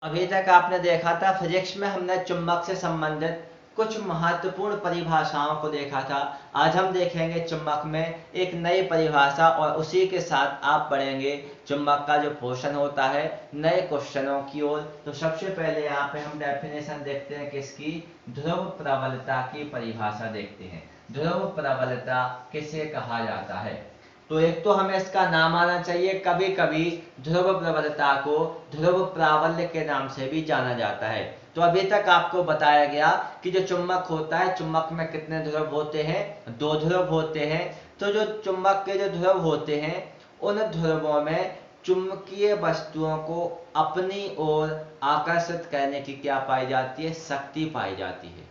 अभी तक आपने देखा था फिजिक्स में हमने चुंबक से संबंधित कुछ महत्वपूर्ण परिभाषाओं को देखा था। आज हम देखेंगे चुंबक में एक नई परिभाषा और उसी के साथ आप पढ़ेंगे चुंबक का जो पोषण होता है नए क्वेश्चनों की ओर। तो सबसे पहले यहाँ पे हम डेफिनेशन देखते हैं किसकी, ध्रुव प्रबलता की परिभाषा देखते हैं। ध्रुव प्रबलता किसे कहा जाता है? तो एक तो हमें इसका नाम आना चाहिए, कभी कभी ध्रुव प्रबलता को ध्रुव प्राबल्य के नाम से भी जाना जाता है। तो अभी तक आपको बताया गया कि जो चुंबक होता है, चुंबक में कितने ध्रुव होते हैं? दो ध्रुव होते हैं। तो जो चुंबक के जो ध्रुव होते हैं उन ध्रुवों में चुंबकीय वस्तुओं को अपनी ओर आकर्षित करने की क्या पाई जाती है? शक्ति पाई जाती है।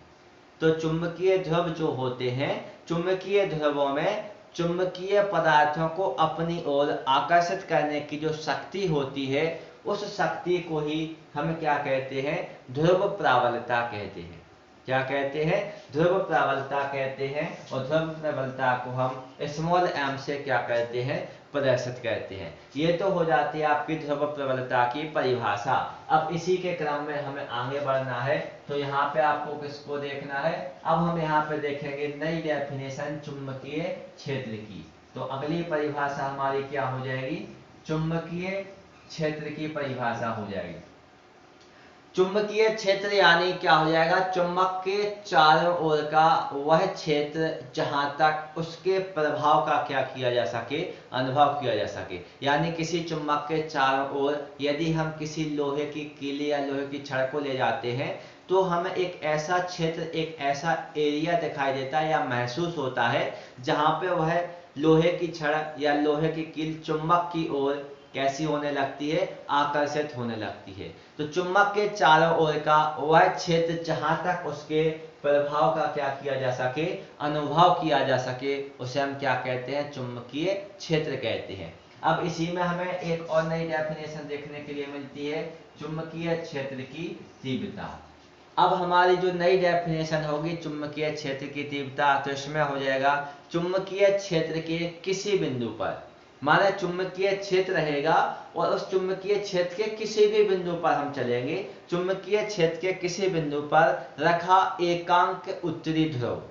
तो चुंबकीय ध्रुव जो होते हैं, चुंबकीय ध्रुवों में चुंबकीय पदार्थों को अपनी ओर आकर्षित करने की जो शक्ति होती है, उस शक्ति को ही हम क्या कहते हैं? ध्रुव प्राबल्यता कहते हैं। क्या कहते हैं? ध्रुव प्रबलता कहते हैं। और ध्रुव प्रबलता को हम स्मॉल एम से क्या कहते हैं? प्रदर्शित करते हैं। ये तो हो जाती है आपकी ध्रुव प्रबलता की परिभाषा। अब इसी के क्रम में हमें आगे बढ़ना है। तो यहाँ पे आपको किसको देखना है? अब हम यहाँ पे देखेंगे नई डेफिनेशन चुंबकीय क्षेत्र की। तो अगली परिभाषा हमारी क्या हो जाएगी? चुंबकीय क्षेत्र की परिभाषा हो जाएगी। चुंबकीय क्षेत्र यानी क्या हो जाएगा? चुंबक के चारों ओर का वह क्षेत्र जहां तक उसके प्रभाव का क्या किया जा सके? अनुभव किया जा सके। यानी किसी चुंबक के चारों ओर यदि हम किसी लोहे की कीली या लोहे की छड़ को ले जाते हैं तो हमें एक ऐसा क्षेत्र, एक ऐसा एरिया दिखाई देता है या महसूस होता है जहां पे वह लोहे की छड़ या लोहे की कील चुंबक की ओर कैसी होने लगती है? आकर्षित होने लगती है। तो चुंबक के चारों ओर का वह क्षेत्र जहां तक उसके प्रभाव का क्या किया जा सके? अनुभव किया जा सके, उसे हम क्या कहते हैं? चुंबकीय क्षेत्र कहते हैं। अब इसी में हमें एक और नई डेफिनेशन देखने के लिए मिलती है, चुंबकीय क्षेत्र की तीव्रता। अब हमारी जो नई डेफिनेशन होगी चुंबकीय क्षेत्र की तीव्रता, तो इसमें हो जाएगा चुंबकीय क्षेत्र के किसी बिंदु पर, माना चुंबकीय क्षेत्र रहेगा और उस चुंबकीय क्षेत्र के किसी भी बिंदु पर हम चलेंगे, चुंबकीय क्षेत्र के किसी बिंदु पर रखा एकांक उत्तरी ध्रुव,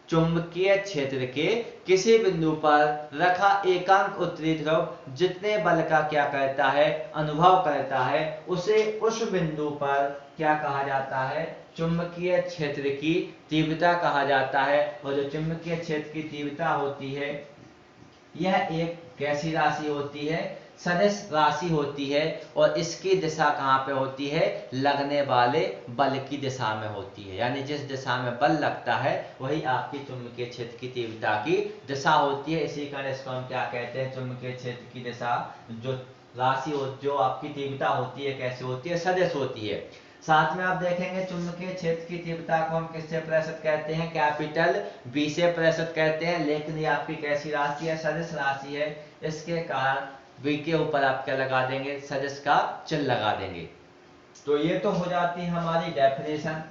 चुंबकीय क्षेत्र के किसी बिंदु पर रखा एकांक उत्तरी ध्रुव जितने बल का क्या करता है? अनुभव करता है, उसे उस बिंदु पर क्या कहा जाता है? चुंबकीय क्षेत्र की तीव्रता कहा जाता है। और जो चुंबकीय क्षेत्र की तीव्रता होती है यह एक कैसी राशि होती है? सदिश राशि होती है। और इसकी दिशा कहाँ पे होती है? लगने वाले बल की दिशा में होती है। यानी जिस दिशा में बल लगता है वही आपकी चुंबकीय क्षेत्र की तीव्रता की दिशा होती है। इसी कारण इसको हम क्या कहते हैं? चुंबकीय क्षेत्र की दिशा, जो राशि हो, जो आपकी तीव्रता होती है, कैसी होती है? सदिश होती है। साथ में आप देखेंगे चुंबकीय क्षेत्र की तीव्रता को हम किससे प्रदर्शित करते हैं? कैपिटल बी से प्रदर्शित करते हैं। लेकिन ये आपकी कैसी राशि है? सदिश राशि है। इसके कारण बी के ऊपर आप क्या लगा देंगे? सदिश का चिन्ह लगा देंगे। तो ये तो हो जाती है हमारी डेफिनेशन।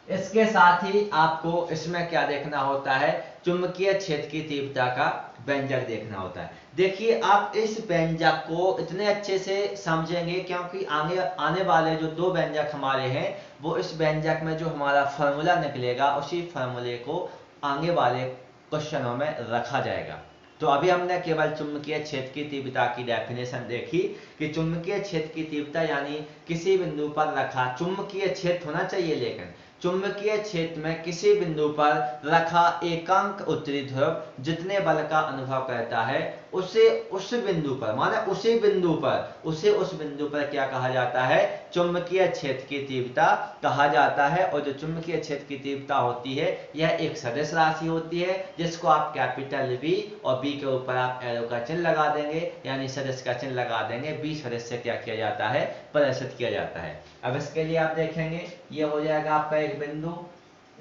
इसके साथ ही आपको इसमें क्या देखना होता है? चुंबकीय क्षेत्र की तीव्रता का व्यंजक देखना होता है। देखिए आप इस व्यंजक को इतने अच्छे से समझेंगे क्योंकि आगे आने वाले जो दो व्यंजक हमारे हैं वो इस व्यंजक में जो हमारा फॉर्मूला निकलेगा उसी फॉर्मूले को आगे वाले क्वेश्चनों में रखा जाएगा। तो अभी हमने केवल चुंबकीय क्षेत्र की तीव्रता की डेफिनेशन देखी कि चुंबकीय क्षेत्र की तीव्रता यानी किसी बिंदु पर रखा चुंबकीय क्षेत्र होना चाहिए, लेकिन चुंबकीय क्षेत्र में किसी बिंदु पर रखा एकांक उत्तरी ध्रुव जितने बल का अनुभव करता है उसे उस बिंदु पर, माना उसी बिंदु पर, उसे उस बिंदु पर क्या कहा जाता है? चुंबकीय क्षेत्र की तीव्रता कहा जाता है। और जो चुंबकीय क्षेत्र की तीव्रता होती है यह एक सदिश राशि होती है जिसको आप कैपिटल बी और बी के ऊपर आप एरो का चिन्ह लगा देंगे, यानी सदिश का चिन्ह लगा देंगे। बी सदिश से क्या किया जाता है? प्रदर्शित किया जाता है। अब इसके लिए आप देखेंगे ये हो जाएगा आपका एक बिंदु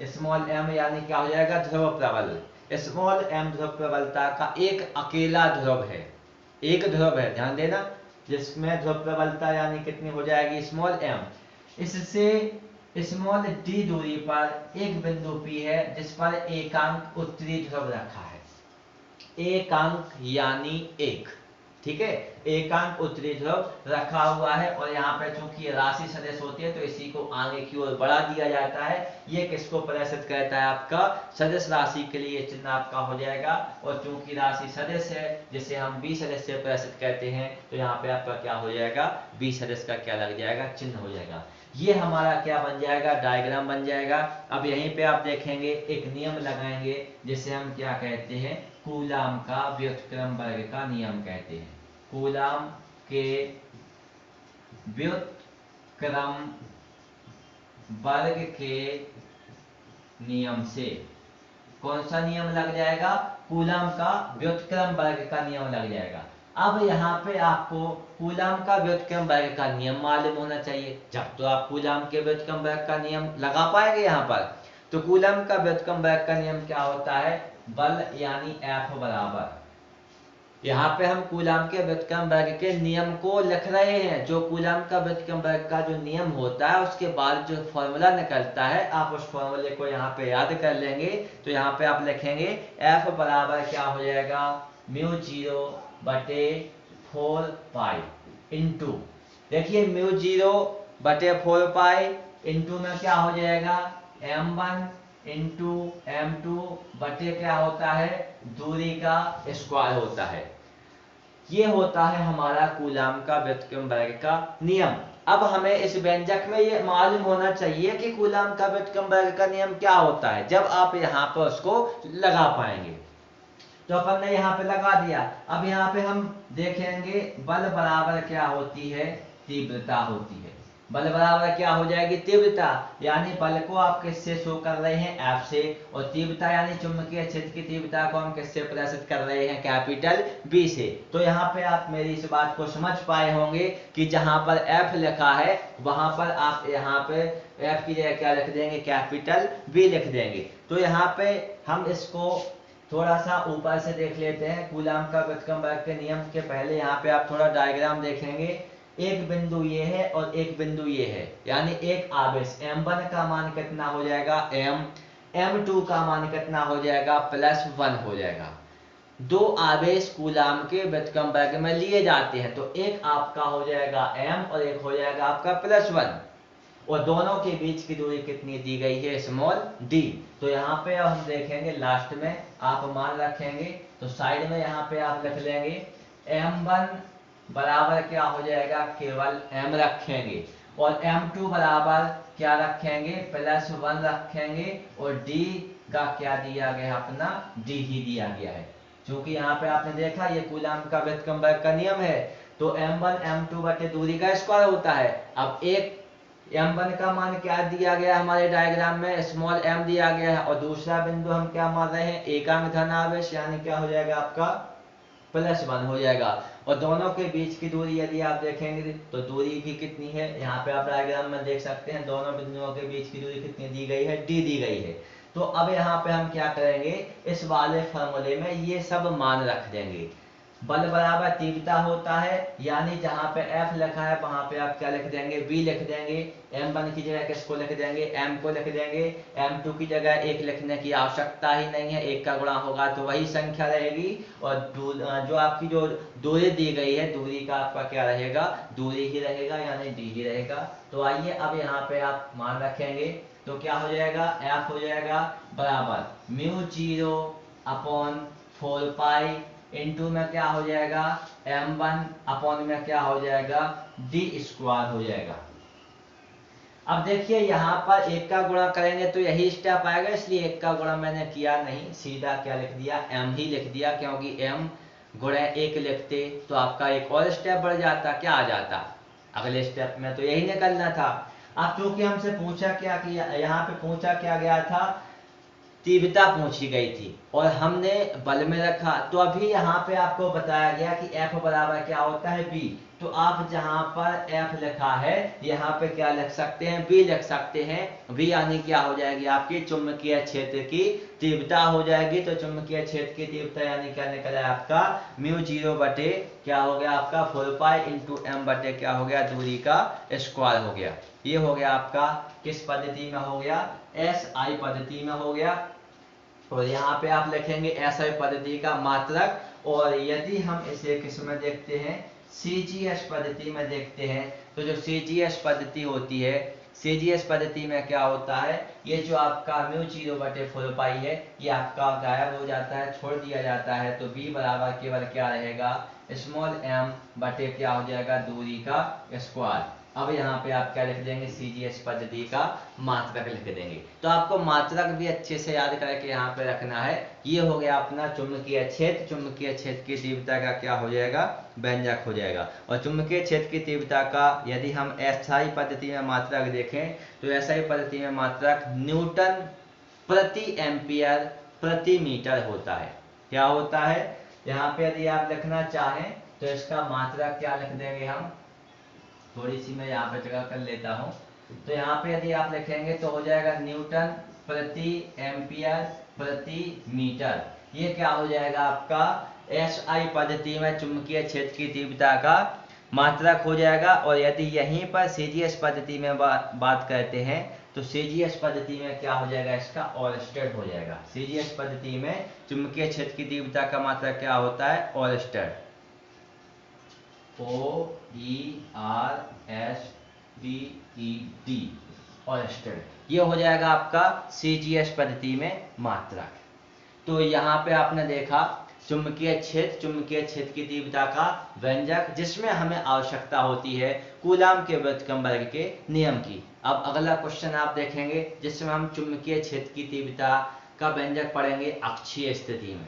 स्मॉल एम, यानी क्या हो जाएगा? ध्रुव प्रबल। स्मॉल एम ध्रुव प्रबलता का एक अकेला ध्रुव है, एक ध्रुव है, ध्यान देना, जिसमें ध्रुव प्रबलता यानी कितनी हो जाएगी? Small M. इससे स्मॉल डी दूरी पर एक बिंदु पी है जिस पर एकांक उत्तरी ध्रुव रखा है। एकांक यानी एक, ठीक है, एकांक उत्तरी ध्रुव रखा हुआ है और यहाँ पे चूंकि ये राशि सदिश होती है तो इसी को आगे की ओर बढ़ा दिया जाता है। ये किसको प्रदर्शित करता है, आपका सदिश राशि के लिए चिन्ह आपका हो जाएगा। और चूंकि राशि सदिश है जिसे हम बी सदिश से प्रदर्शित करते हैं तो यहाँ पे आपका क्या हो जाएगा, बी सदिश का क्या लग जाएगा, चिन्ह हो जाएगा। ये हमारा क्या बन जाएगा, डायग्राम बन जाएगा। अब यहीं पे आप देखेंगे एक नियम लगाएंगे जिसे हम क्या कहते हैं, कूलाम का व्युत्क्रम वर्ग का नियम कहते हैं। कूलाम के व्युत्क्रम वर्ग के नियम से कौन सा नियम लग जाएगा, कूलाम का व्युत्क्रम वर्ग का नियम लग जाएगा। अब यहाँ पे आपको कूलाम का व्युत्क्रम वर्ग का नियम मालूम होना चाहिए। जब तो आप कूलाम के व्युत्क्रम वर्ग का नियम लगा पाएंगे यहाँ पर। तो कूलाम का व्युत्क्रम वर्ग का नियम क्या होता है, बल यानी F बराबर, यहाँ पे हम कूलाम के व्युत्क्रम वर्ग के नियम को लिख रहे हैं। जो कूलाम का व्युत्क्रम वर्ग का जो नियम होता है उसके बाद जो फॉर्मूला निकलता है आप उस फॉर्मूले को यहाँ पे याद कर लेंगे। तो यहाँ पे आप लिखेंगे F बराबर क्या हो जाएगा, म्यू 0 बटे 4 पाई इंटू, देखिए म्यू 0 बटे 4 पाई इंटू में क्या हो जाएगा, m1 इंटू m2 बटे क्या होता है, दूरी का स्क्वायर होता है। ये होता है हमारा कूलाम का व्युत्क्रम वर्ग का नियम। अब हमें इस व्यंजक में ये मालूम होना चाहिए कि कूलाम का व्युत्क्रम वर्ग का नियम क्या होता है। जब आप यहाँ पर उसको लगा पाएंगे तो अपन ने यहाँ पे लगा दिया। अब यहाँ पे हम देखेंगे बल बराबर क्या होती है, तीव्रता होती है। बल बराबर क्या हो जाएगी, तीव्रता, यानी बल को आप किससे शो कर रहे हैं, F से, और तीव्रता यानी चुंबकीय क्षेत्र की तीव्रता को हम किससे प्रदर्शित कर रहे हैं, कैपिटल B से। तो यहाँ पे आप मेरी इस बात को समझ पाए होंगे कि जहां पर F लिखा है वहां पर आप यहाँ पे F की जगह क्या लिख देंगे, कैपिटल B लिख देंगे। तो यहाँ पे हम इसको थोड़ा सा ऊपर से देख लेते हैं। कूलाम का व्युत्क्रम वर्ग के नियम के पहले यहाँ पे आप थोड़ा डायग्राम देखेंगे। एक बिंदु ये है और एक बिंदु ये है, यानी एक आवेश m1 का मान कितना हो जाएगा m, m2 का मान कितना हो जाएगा +1 हो जाएगा। दो आवेश कूलाम के व्युत्क्रम वर्ग में लिए जाते हैं तो एक आपका हो जाएगा m और एक हो जाएगा आपका +1, और दोनों के बीच की दूरी कितनी दी गई है, स्मॉल d। तो यहाँ पे अब हम देखेंगे लास्ट में आप मान रखेंगे तो साइड में यहाँ पे आप लिख लेंगे m1 बराबर क्या हो जाएगा, केवल m रखेंगे, और m2 बराबर क्या रखेंगे, +1 रखेंगे, और d का क्या दिया गया, अपना d ही दिया गया है। क्योंकि यहाँ पे आपने देखा ये कूलाम का व्युत्क्रम वर्ग का नियम है। तो m1 m2 बटे दूरी का स्क्वायर होता है। अब एक m1 का मान क्या दिया गया हमारे डायग्राम में, स्मॉल m दिया गया है, और दूसरा बिंदु हम क्या मान रहे हैं, एकांक धन आवेश, यानी क्या हो जाएगा आपका +1 हो जाएगा। और दोनों के बीच की दूरी यदि आप देखेंगे तो दूरी भी कितनी है, यहाँ पे आप डायग्राम में देख सकते हैं दोनों बिंदुओं के बीच की दूरी कितनी दी गई है, d दी गई है। तो अब यहाँ पे हम क्या करेंगे, इस वाले फॉर्मूले में ये सब मान रख देंगे। बल बराबर तीव्रता होता है, यानी जहां पे F लिखा है वहां पे आप क्या लिख देंगे, B लिख देंगे। m1 की जगह किसको लिख देंगे, m को लिख देंगे। m2 की जगह 1 लिखने की आवश्यकता ही नहीं है, 1 का गुणा होगा तो वही संख्या रहेगी। और जो आपकी जो दूरी दी गई है, दूरी का आपका क्या रहेगा, दूरी ही रहेगा, यानी d ही रहेगा। तो आइए अब यहाँ पे आप मान रखेंगे तो क्या हो जाएगा, F हो जाएगा बराबर μ0/4 पाई इंटू में क्या हो जाएगा, m1 अपॉन में क्या हो जाएगा, d² हो जाएगा। अब देखिए यहाँ पर 1 का गुणा करेंगे तो यही स्टेप आएगा, इसलिए 1 का गुणा मैंने किया नहीं, सीधा क्या लिख दिया, m ही लिख दिया, क्योंकि m गुणा 1 लिखते तो आपका एक और स्टेप बढ़ जाता, क्या आ जाता, अगले स्टेप में तो यही निकलना था। अब चूंकि हमसे पूछा क्या किया, यहाँ पे पूछा क्या गया था, तीव्रता पूछी गई थी और हमने बल में रखा। तो अभी यहाँ पे आपको बताया गया कि F बराबर क्या होता है, B। तो आप जहाँ पर F लिखा है यहाँ पे क्या लिख सकते हैं, B लिख सकते हैं। B यानी क्या हो जाएगी, आपकी चुंबकीय क्षेत्र की तीव्रता हो जाएगी। तो चुंबकीय क्षेत्र की तीव्रता यानी क्या निकला है आपका, μ0 बटे क्या हो गया आपका 4 पाई इंटू m बटे क्या हो गया, दूरी का स्क्वायर हो गया। ये हो गया आपका किस पद्धति में हो गया, SI पद्धति में हो गया। और यहाँ पे आप लिखेंगे SI पद्धति का मात्रक, और यदि हम इसे किसमें देखते हैं, CGS पद्धति में देखते हैं, तो जो CGS पद्धति होती है, CGS पद्धति में क्या होता है, ये जो आपका म्यू 0/4 पाई है ये आपका गायब हो जाता है, छोड़ दिया जाता है, तो V बराबर केवल क्या रहेगा, स्मॉल m बटे क्या हो जाएगा, दूरी का स्क्वायर। अब यहाँ पे आप क्या लिख देंगे, CGS पद्धति का मात्रक लिख देंगे। तो आपको मात्रक भी अच्छे से याद करके यहाँ पे रखना है। ये हो गया अपना चुंबकीय क्षेत्र। चुंबकीय क्षेत्र की तीव्रता का क्या हो जाएगा, व्यंजक हो जाएगा। और चुंबकीय क्षेत्र की तीव्रता का यदि हम SI पद्धति में मात्रक देखें तो SI पद्धति में मात्रक न्यूटन प्रति एम्पियर प्रति मीटर होता है। क्या होता है, यहाँ पे यदि आप लिखना चाहें तो इसका मात्रक क्या लिख देंगे हम, थोड़ी सी मैं यहाँ पे जगह कर लेता हूँ। तो यहाँ पे यदि आप लिखेंगे तो हो जाएगा न्यूटन प्रति एम्पियर प्रति मीटर। ये क्या हो जाएगा आपका SI पद्धति में चुंबकीय क्षेत्र की तीव्रता का मात्रक हो जाएगा। और यदि यहीं पर CGS पद्धति में बात करते हैं तो CGS पद्धति में क्या हो जाएगा, इसका ओरस्टेड हो जाएगा। CGS पद्धति में चुंबकीय क्षेत्र की तीव्रता का मात्रक क्या होता है, ओरस्टेड, OERSTED, ओरस्टेड। ये हो जाएगा आपका CGS पद्धति में मात्रक। तो यहाँ पे आपने देखा चुंबकीय क्षेत्र की तीव्रता का व्यंजक, जिसमें हमें आवश्यकता होती है कूलाम के व्युत्क्रमण के नियम की। अब अगला क्वेश्चन आप देखेंगे जिसमें हम चुंबकीय क्षेत्र की तीव्रता का व्यंजक पढ़ेंगे अक्षीय स्थिति में।